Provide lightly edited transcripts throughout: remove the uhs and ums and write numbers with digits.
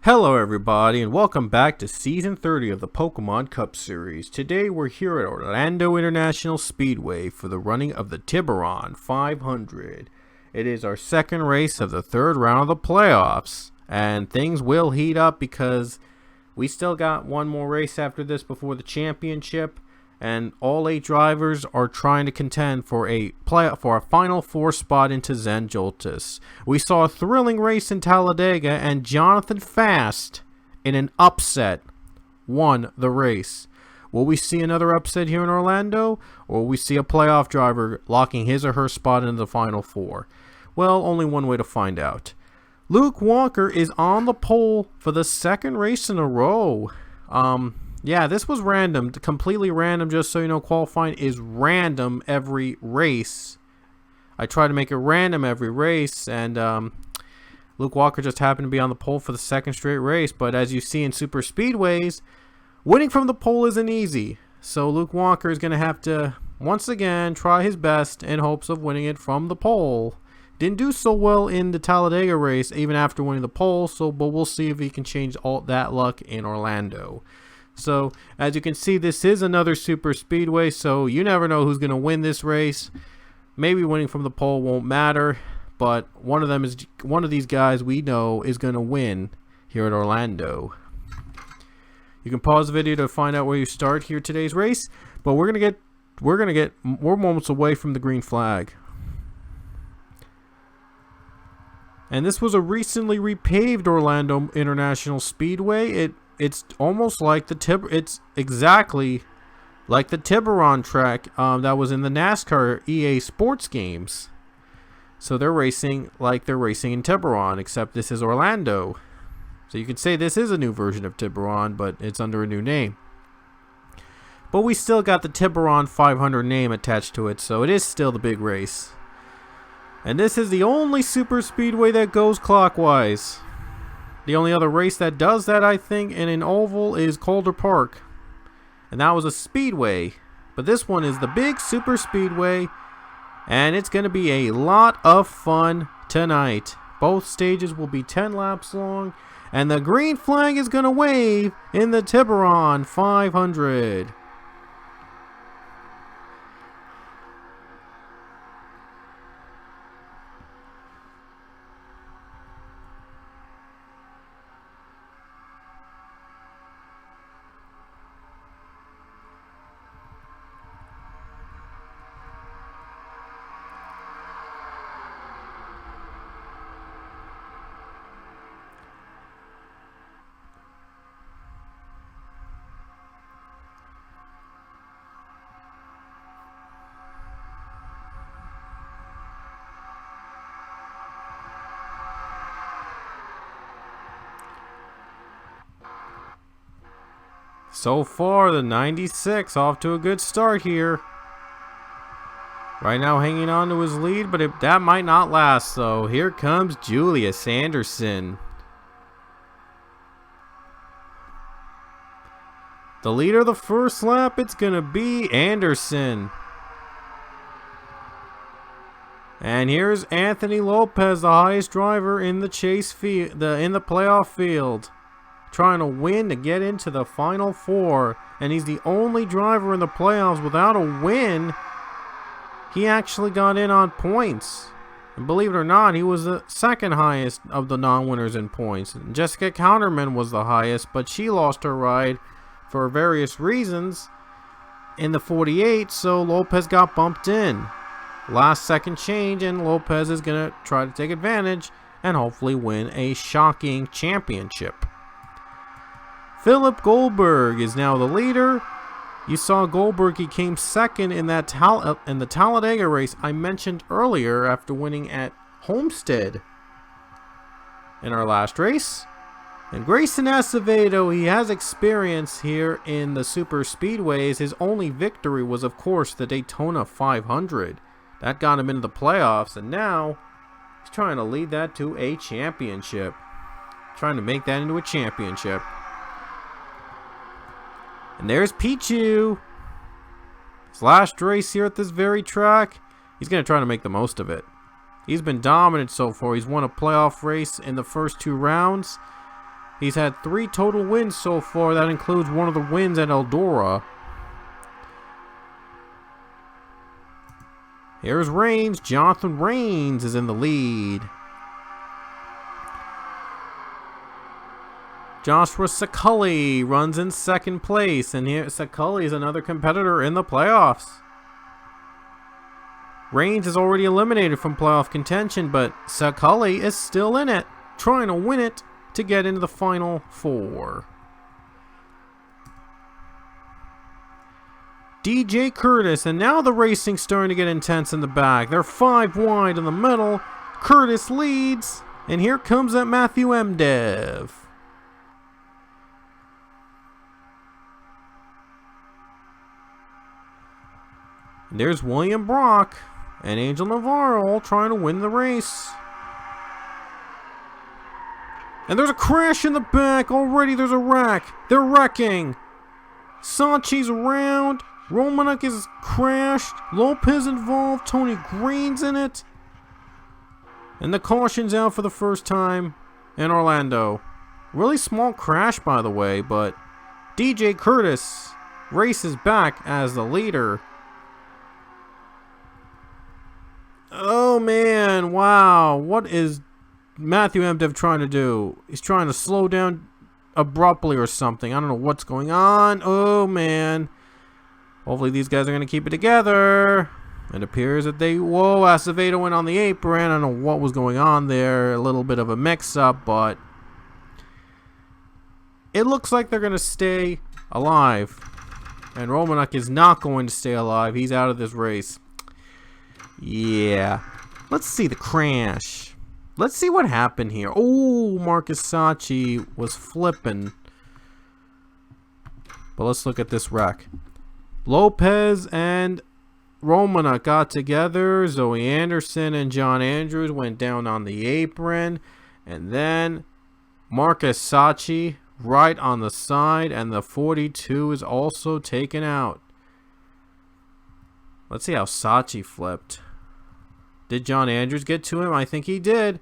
Hello everybody and welcome back to Season 30 of the Pokemon Cup Series. Today we're here at Orlando International Speedway for the running of the Tiburon 500. It is our second race of the third round of the playoffs, and things will heat up because we still got one more race after this before the championship, and all 8 drivers are trying to contend for a final 4 spot into Zen Joltis. We saw a thrilling race in Talladega, and Jonathan Fast, in an upset, won the race. Will we see another upset here in Orlando, or will we see a playoff driver locking his or her spot into the final 4? Well, only one way to find out. Luke Walker is on the pole for the second race in a row. Yeah, this was random, completely random, just so you know. Qualifying is random every race. I try to make it random every race, and Luke Walker just happened to be on the pole for the second straight race. But as you see in super speedways, winning from the pole isn't easy. So Luke Walker is going to have to, once again, try his best in hopes of winning it from the pole. Didn't do so well in the Talladega race, even after winning the pole, but we'll see if he can change all that luck in Orlando. So, as you can see, this is another super speedway, so you never know who's going to win this race. Maybe winning from the pole won't matter, but one of these guys we know is going to win here at Orlando. You can pause the video to find out where you start here today's race, but we're moments away from the green flag. And this was a recently repaved Orlando International Speedway. It's almost like it's exactly like the Tiburon track that was in the NASCAR EA Sports games. So they're racing like they're racing in Tiburon, except this is Orlando. So you could say this is a new version of Tiburon, but it's under a new name. But we still got the Tiburon 500 name attached to it, so it is still the big race. And this is the only super speedway that goes clockwise. The only other race that does that, I think, in an oval is Calder Park. And that was a speedway. But this one is the big super speedway. And it's going to be a lot of fun tonight. Both stages will be 10 laps long. And the green flag is going to wave in the Tiburon 500. So far, the 96 off to a good start here. Right now hanging on to his lead, but that might not last, though. Here comes Julius Anderson. The leader of the first lap, it's going to be Anderson. And here's Anthony Lopez, the highest driver in the in the playoff field, trying to win to get into the final 4, and he's the only driver in the playoffs without a win. He actually got in on points, and believe it or not, he was the second highest of the non-winners in points. Jessica Counterman was the highest, but she lost her ride for various reasons in the 48, so Lopez got bumped in. Last second change, and Lopez is going to try to take advantage and hopefully win a shocking championship. Philip Goldberg is now the leader. You saw Goldberg, he came second in that in the Talladega race I mentioned earlier after winning at Homestead in our last race. And Grayson Acevedo, he has experience here in the super speedways. His only victory was, of course, the Daytona 500. That got him into the playoffs, and now he's trying to lead that to a championship. Trying to make that into a championship. And there's Pichu. His last race here at this very track. He's going to try to make the most of it. He's been dominant so far. He's won a playoff race in the first 2 rounds. He's had 3 total wins so far. That includes one of the wins at Eldora. Here's Reigns. Jonathan Reigns is in the lead. Joshua Sakulli runs in second place. And here Sakulli is another competitor in the playoffs. Reigns is already eliminated from playoff contention, but Sakulli is still in it, trying to win it to get into the final 4. DJ Curtis, and now the racing's starting to get intense in the back. They're 5 wide in the middle. Curtis leads, and here comes that Matthew Mdev. There's William Brock and Angel Navarro all trying to win the race. And there's a crash in the back. Already there's a wreck. They're wrecking. Sachi's around. Romanek is crashed. Lopez involved. Tony Green's in it. And the caution's out for the first time in Orlando. Really small crash, by the way, but DJ Curtis races back as the leader. Oh man, wow. What is Matthew Mdev trying to do? He's trying to slow down abruptly or something. I don't know what's going on. Oh man. Hopefully these guys are going to keep it together. It appears that they... Whoa, Acevedo went on the apron. I don't know what was going on there. A little bit of a mix-up, but... It looks like they're going to stay alive. And Romanek is not going to stay alive. He's out of this race. Yeah. Let's see the crash. Let's see what happened here. Oh, Marcus Sachi was flipping. But let's look at this wreck. Lopez and Romanek got together. Zoe Anderson and John Andrews went down on the apron. And then Marcus Sachi right on the side. And the 42 is also taken out. Let's see how Sachi flipped. Did John Andrews get to him? I think he did.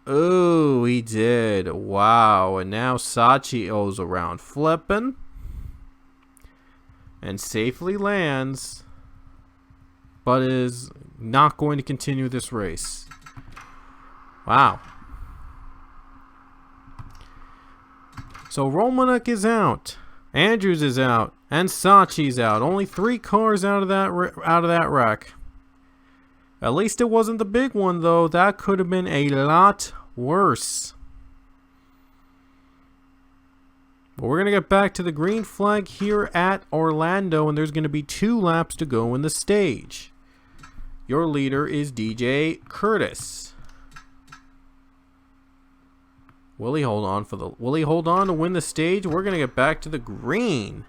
Oh, he did. Wow. And now Sachi goes around flipping. And safely lands. But is not going to continue this race. Wow. So Romanek is out. Andrews is out. And Sachi's out. Only 3 cars out of that wreck. At least it wasn't the big one, though. That could have been a lot worse. But we're going to get back to the green flag here at Orlando, and there's going to be 2 laps to go in the stage. Your leader is DJ Curtis. Will he hold on to win the stage? We're going to get back to the green.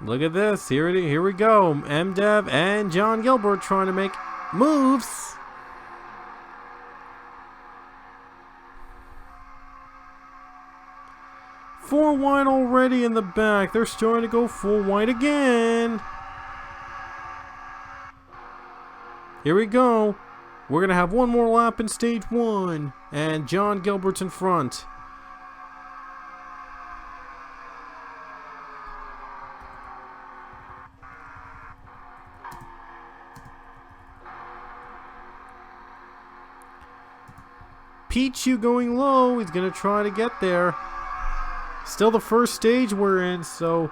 Look at this. Here we go. Mdev and John Gilbert trying to make moves. Four wide already in the back. They're starting to go 4 wide again. Here we go. We're going to have 1 more lap in stage 1. And John Gilbert's in front. Pichu going low. He's going to try to get there. Still the first stage we're in, so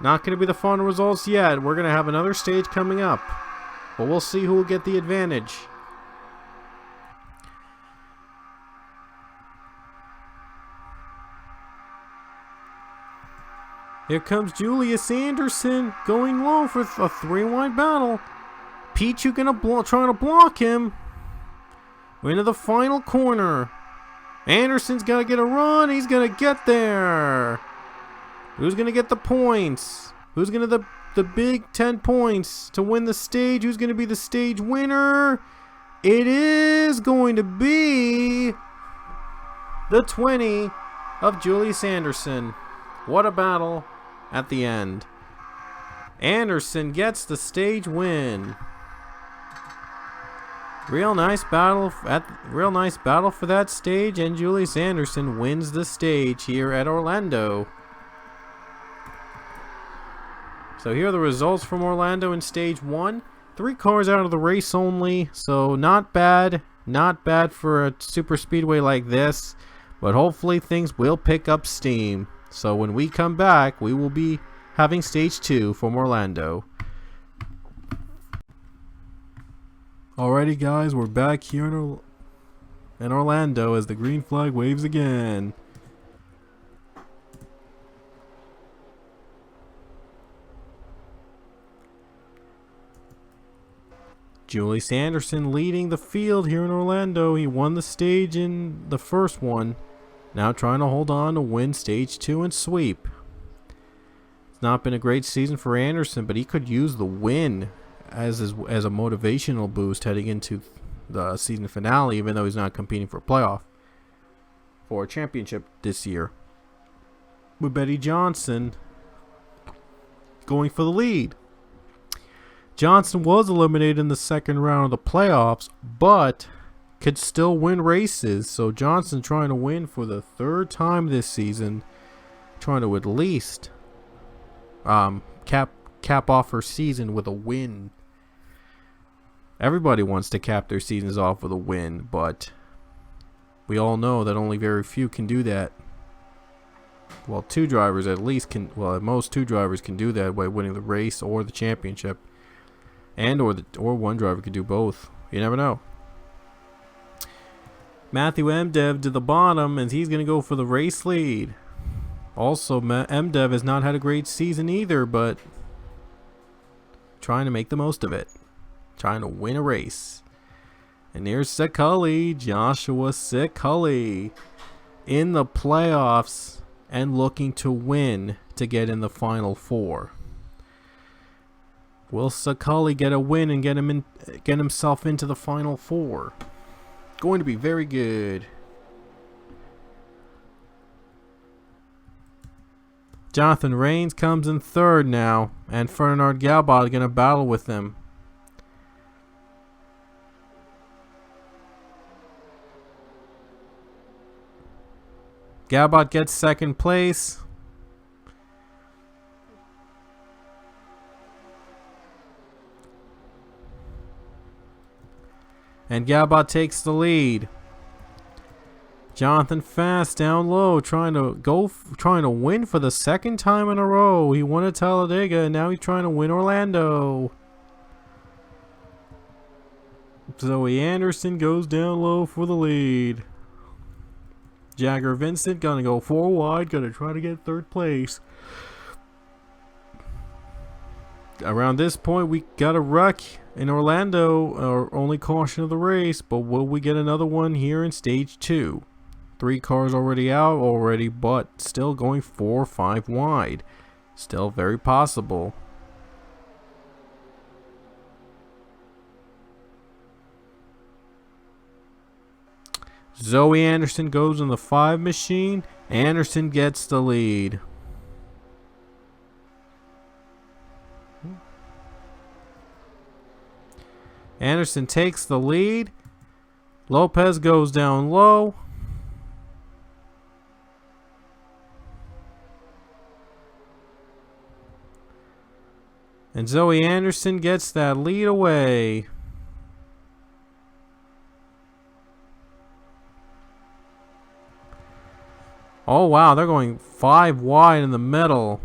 not going to be the final results yet. We're going to have another stage coming up. But we'll see who will get the advantage. Here comes Julius Anderson going low for a 3-wide battle. Pichu trying to block him. We're into the final corner. Anderson's got to get a run. He's going to get there. Who's going to get the points? Who's going to the big 10 points to win the stage? Who's going to be the stage winner? It is going to be the 20 of Julius Anderson. What a battle at the end. Anderson gets the stage win. Real nice battle for that stage, and Julius Anderson wins the stage here at Orlando. So here are the results from Orlando in stage 1. 3 cars out of the race only, so not bad. Not bad for a super speedway like this, but hopefully things will pick up steam. So when we come back, we will be having stage 2 from Orlando. Alrighty guys, we're back here in Orlando as the green flag waves again. Julius Anderson leading the field here in Orlando. He won the stage in the first one. Now trying to hold on to win stage 2 and sweep. It's not been a great season for Anderson, but he could use the win as a motivational boost heading into the season finale, even though he's not competing for a playoff for a championship this year. With Betty Johnson going for the lead. Johnson was eliminated in the second round of the playoffs, but could still win races. So Johnson trying to win for the 3rd time this season, trying to at least cap off her season with a win. Everybody wants to cap their seasons off with a win, but we all know that only very few can do that. Well, 2 drivers at least can. Well, at most 2 drivers can do that by winning the race or the championship, and or one driver could do both. You never know. Matthew Mdev to the bottom, and he's going to go for the race lead. Also, Mdev has not had a great season either, but trying to make the most of it. Trying to win a race. And there's Scully, Joshua Scully, in the playoffs and looking to win to get in the final 4. Will Scully get a win and get himself into the final 4? Going to be very good. Jonathan Rains comes in 3rd now, and Fernand Galbot going to battle with him. Galbot gets 2nd place. And Galbot takes the lead. Jonathan Fast down low, trying to win for the 2nd time in a row. He won at Talladega, and now he's trying to win Orlando. Zoe Anderson goes down low for the lead. Jagger Vincent gonna go 4 wide, gonna try to get 3rd place. Around this point, we got a wreck in Orlando, our only caution of the race, but will we get another one here in stage 2? 3 cars already out but still going 4 or 5 wide. Still very possible. Zoe Anderson goes in the 5 machine. Anderson gets the lead. Anderson takes the lead. Lopez goes down low. And Zoe Anderson gets that lead away. Oh wow, they're going 5 wide in the middle.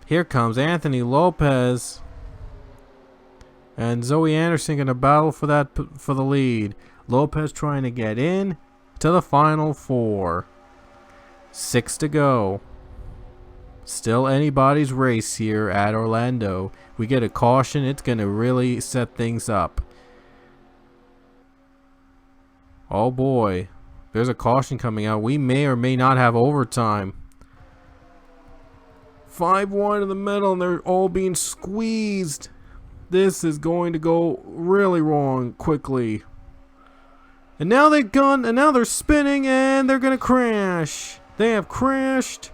Here comes Anthony Lopez. And Zoe Anderson going to battle for the lead. Lopez trying to get in to the final 4. 6 to go. Still anybody's race here at Orlando. We get a caution. It's going to really set things up. Oh boy. There's a caution coming out. We may or may not have overtime. 5 wide in the middle, and they're all being squeezed. This is going to go really wrong quickly. And now they've gone, and now they're spinning, and they're gonna crash. They have crashed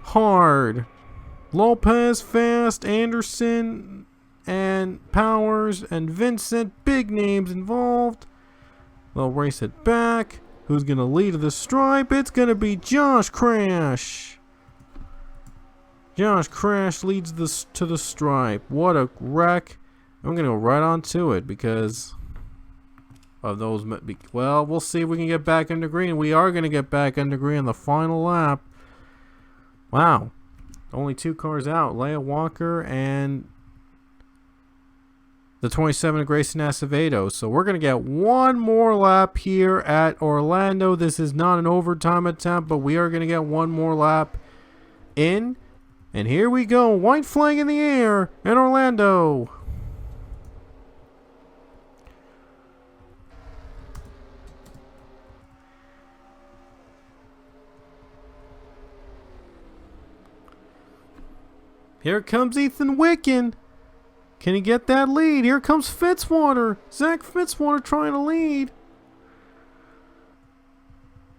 hard. Lopez, Fast, Anderson, and Powers, and Vincent, big names involved. They'll race it back. Who's gonna lead to the stripe? It's gonna be Josh Crash. Josh Crash leads this to the stripe. What a wreck. I'm gonna go right onto it because of those. Well, we'll see if we can get back under green. We are gonna get back under green on the final lap. Wow. Only 2 cars out. Leia Walker and the 27 of Grayson Acevedo. So we're going to get one more lap here at Orlando. This is not an overtime attempt, but we are going to get one more lap in. And here we go. White flag in the air in Orlando. Here comes Ethan Wicken. Can he get that lead? Here comes Fitzwater. Zach Fitzwater trying to lead.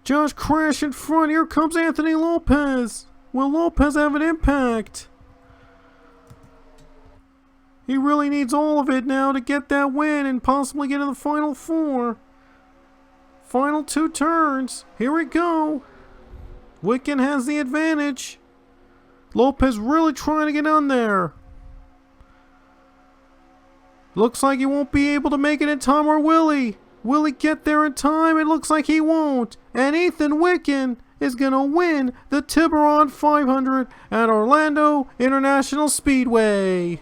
Josh Crash in front. Here comes Anthony Lopez. Will Lopez have an impact? He really needs all of it now to get that win and possibly get in the final 4. Final 2 turns. Here we go. Wicken has the advantage. Lopez really trying to get on there. Looks like he won't be able to make it in time, or will he? Will he get there in time? It looks like he won't. And Ethan Wicken is going to win the Tiburon 500 at Orlando International Speedway.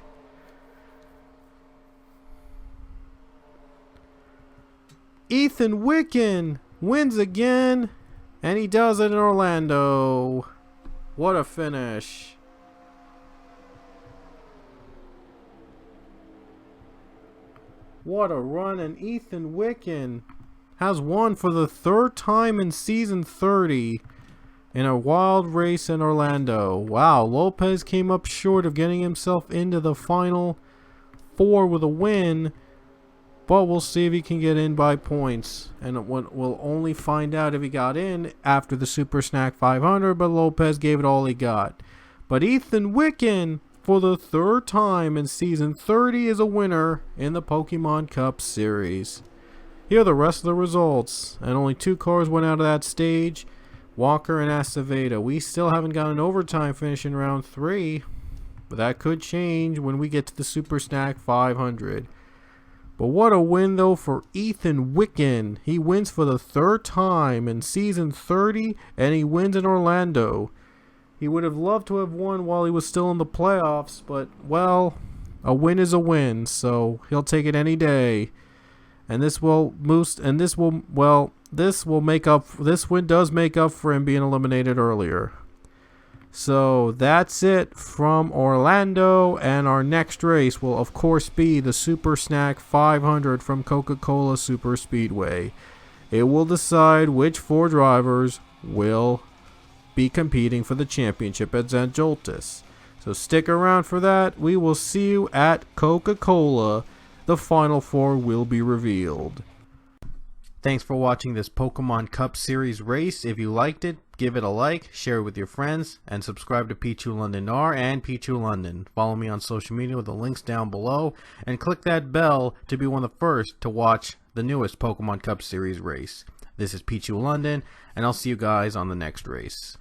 Ethan Wicken wins again, and he does it in Orlando. What a finish. What a run, and Ethan Wicken has won for the 3rd time in season 30 in a wild race in Orlando. Wow, Lopez came up short of getting himself into the final 4 with a win, but we'll see if he can get in by points, and we'll only find out if he got in after the Super Snack 500, but Lopez gave it all he got. But Ethan Wicken, for the 3rd time in season 30, is a winner in the Pokemon Cup series. Here are the rest of the results, and only 2 cars went out of that stage, Walker and Acevedo. We still haven't got an overtime finish in round 3, but that could change when we get to the Super Snack 500. But what a win though for Ethan Wicken. He wins for the 3rd time in season 30, and he wins in Orlando. He would have loved to have won while he was still in the playoffs, but well, a win is a win, so he'll take it any day. And this will boost, and this will make up, this win does make up for him being eliminated earlier. So that's it from Orlando, and our next race will of course be the Super Snack 500 from Coca-Cola Super Speedway. It will decide which 4 drivers will be competing for the championship at Zanjoltis. So stick around for that. We will see you at Coca-Cola. The final 4 will be revealed. Thanks for watching this Pokemon Cup Series race. If you liked it, give it a like, share it with your friends, and subscribe to Pichu London R and Pichu London. Follow me on social media with the links down below, and click that bell to be one of the first to watch the newest Pokemon Cup Series race. This is Pichu London, and I'll see you guys on the next race.